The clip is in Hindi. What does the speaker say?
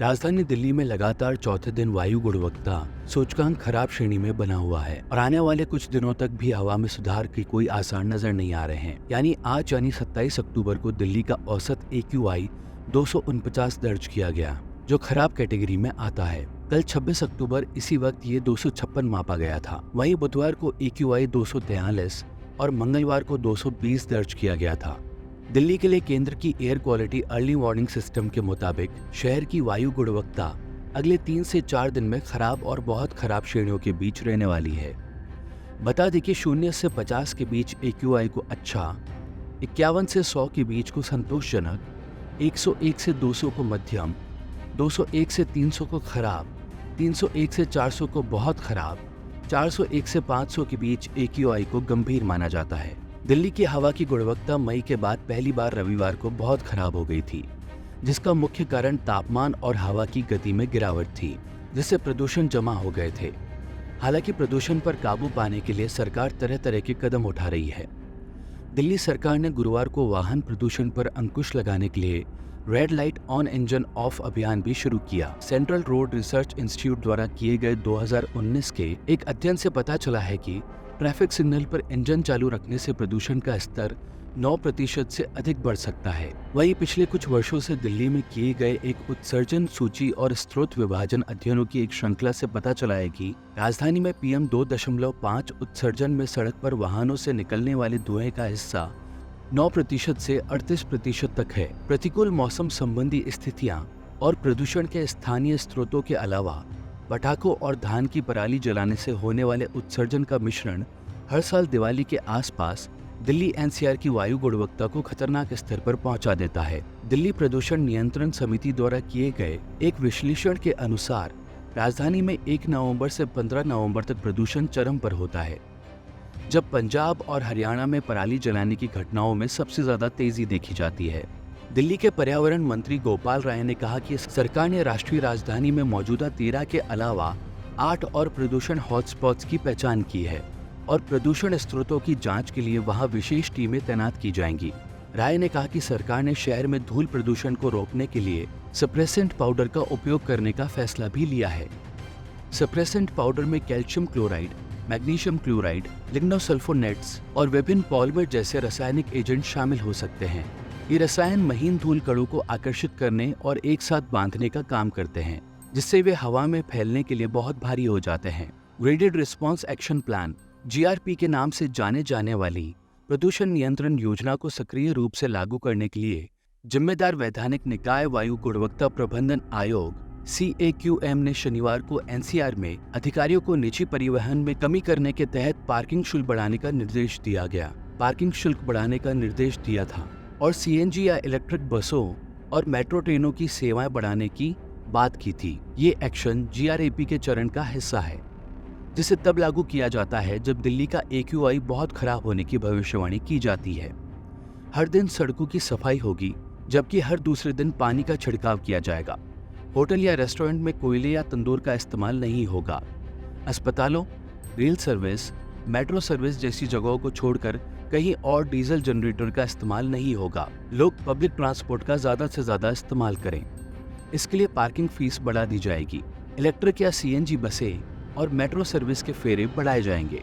राजधानी दिल्ली में लगातार चौथे दिन वायु गुणवत्ता सूचकांक खराब श्रेणी में बना हुआ है और आने वाले कुछ दिनों तक भी हवा में सुधार के कोई आसार नजर नहीं आ रहे हैं। यानी 27 अक्टूबर को दिल्ली का औसत AQI 249 दर्ज किया गया, जो खराब कैटेगरी में आता है। कल 26 अक्टूबर इसी वक्त ये 256 मापा गया था। वहीं बुधवार को AQI 243 और मंगलवार को 220 दर्ज किया गया था। दिल्ली के लिए केंद्र की air quality early warning system के मुताबिक शहर की वायु गुणवत्ता अगले 3 से 4 दिन में खराब और बहुत खराब श्रेणियों के बीच रहने वाली है। बता दें कि 0 से 50 के बीच AQI को अच्छा, 51 से 100 के बीच को संतोषजनक, 101 से 200 को मध्यम, 201 से 300 को खराब, 301 से 400 को बहुत खराब, 401 से 500 के बीच AQI को गंभीर माना जाता है। दिल्ली की हवा की गुणवत्ता मई के बाद पहली बार रविवार को बहुत खराब हो गई थी, जिसका मुख्य कारण तापमान और हवा की गति में गिरावट थी, जिससे प्रदूषण जमा हो गए थे। हालांकि प्रदूषण पर काबू पाने के लिए सरकार तरह तरह के कदम उठा रही है। दिल्ली सरकार ने गुरुवार को वाहन प्रदूषण पर अंकुश लगाने के लिए red light on engine of अभियान भी शुरू किया। सेंट्रल रोड रिसर्च इंस्टीट्यूट द्वारा किए गए 2019 के एक अध्ययन से पता चला है कि ट्रैफिक सिग्नल पर इंजन चालू रखने से प्रदूषण का स्तर 9% से अधिक बढ़ सकता है। वहीं पिछले कुछ वर्षों से दिल्ली में किए गए एक उत्सर्जन सूची और स्रोत विभाजन अध्ययनों की एक श्रृंखला से पता चला है कि राजधानी में PM 2.5 उत्सर्जन में सड़क पर वाहनों से निकलने वाले धुएं का हिस्सा 9% से 38% तक है। प्रतिकूल मौसम संबंधी स्थितियां और प्रदूषण के स्थानीय स्रोतों के अलावा पटाखों और धान की पराली जलाने से होने वाले उत्सर्जन का मिश्रण हर साल दिवाली के आसपास दिल्ली NCR की वायु गुणवत्ता को खतरनाक स्तर पर पहुंचा देता है। दिल्ली प्रदूषण नियंत्रण समिति द्वारा किए गए एक विश्लेषण के अनुसार राजधानी में 1 नवंबर से 15 नवंबर तक प्रदूषण चरम पर होता है, जब पंजाब और हरियाणा में पराली जलाने की घटनाओं में सबसे ज्यादा तेजी देखी जाती है। दिल्ली के पर्यावरण मंत्री गोपाल राय ने कहा कि सरकार ने राष्ट्रीय राजधानी में मौजूदा 13 के अलावा 8 और प्रदूषण हॉटस्पॉट्स की पहचान की है और प्रदूषण स्रोतों की जांच के लिए वहां विशेष टीमें तैनात की जाएंगी। राय ने कहा कि सरकार ने शहर में धूल प्रदूषण को रोकने के लिए सप्रेसेंट पाउडर का उपयोग करने का फैसला भी लिया है। सप्रेसेंट पाउडर में कैल्शियम क्लोराइड, मैग्नीशियम क्लोराइड, लिग्नोसल्फोनेट्स और विभिन्न पॉलिमर जैसे रासायनिक एजेंट शामिल हो सकते हैं। ये रसायन महीन धूल कणों को आकर्षित करने और एक साथ बांधने का काम करते हैं, जिससे वे हवा में फैलने के लिए बहुत भारी हो जाते हैं। Graded response action plan GRP के नाम से जाने जाने वाली प्रदूषण नियंत्रण योजना को सक्रिय रूप से लागू करने के लिए जिम्मेदार वैधानिक निकाय वायु गुणवत्ता प्रबंधन आयोग CAQM ने शनिवार को NCR में अधिकारियों को निजी परिवहन में कमी करने के तहत पार्किंग शुल्क बढ़ाने का निर्देश दिया गया। पार्किंग शुल्क बढ़ाने का निर्देश दिया था और CNG या इलेक्ट्रिक बसों और मेट्रो ट्रेनों की सेवाएं बढ़ाने की बात की थी। ये एक्शन GRAP के चरण का हिस्सा है, जिसे तब लागू किया जाता है जब दिल्ली का AQI बहुत खराब होने की भविष्यवाणी की जाती है। हर दिन सड़कों की सफाई होगी, जबकि हर दूसरे दिन पानी का छिड़काव किया जाएगा। होटल या रेस्टोरेंट में कोयले या तंदूर का इस्तेमाल नहीं होगा। अस्पतालों, रेल सर्विस, मेट्रो सर्विस जैसी जगहों को छोड़कर कहीं और डीजल जनरेटर का इस्तेमाल नहीं होगा। लोग पब्लिक ट्रांसपोर्ट का ज्यादा से ज्यादा इस्तेमाल करें। इसके लिए पार्किंग फीस बढ़ा दी जाएगी। इलेक्ट्रिक या CNG बसें और मेट्रो सर्विस के फेरे बढ़ाए जाएंगे।